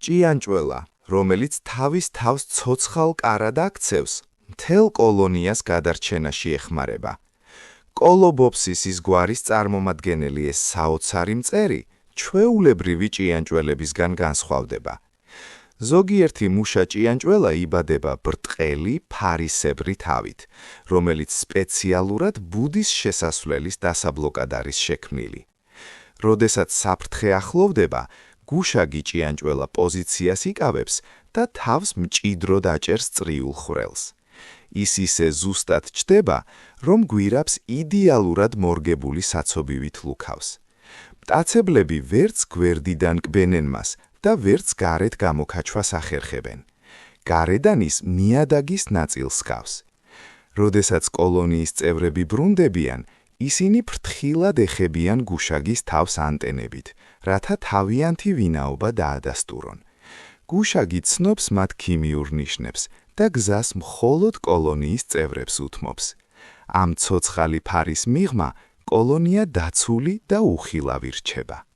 ჭიანჭველა, რომელიც თავის თავს ცოცხალ კარად აქცევს, მთელ კოლონიას გადარჩენაში ეხმარება. კოლობოფსისის გვარის წარმომადგენელი ეს საოცარი მწერი ჩვეულებრივი ჭიანჭველებისგან განსხვავდება. ზოგიერთი მუშა ჭიანჭველა იბადება ბრტყელი, ფარისებრი თავით, რომელიც სპეციალურად ბუდის შესასვლელის დასაბლოკად არის შექმნილი. როდესაც საფრთხე ახლოვდება, გუშაგი ჭიანჭველა პოზიციას იკავებს და თავს მჭიდროდ აჭერს წრიულ ხვრელს. ის ისე ზუსტად ჩდება, რომ გვირაბს იდეალურად მორგებული საცობივით ლუქავს. მტაცებლები ვერც გვერდიდან კბენენ მას და ვერც გარეთ გამოკაჩვას ახერხებენ. გარედან ის ნიადაგის ნაწილს ჰგავს. როდესაც კოლონიის წევრები ბრუნდებიან, ისინი ფრთხილად ეხებიან გუშაგის თავს ანტენებით, რათა თავიანთი ვინაობა დაადასტურონ. გუშაგი ცნობს მათ ქიმიურ ნიშნებს და გზას მხოლოდ კოლონიის წევრებს უთმობს. ამ ცოცხალი ფარის მიღმა კოლონია დაცული და უხილავი რჩება.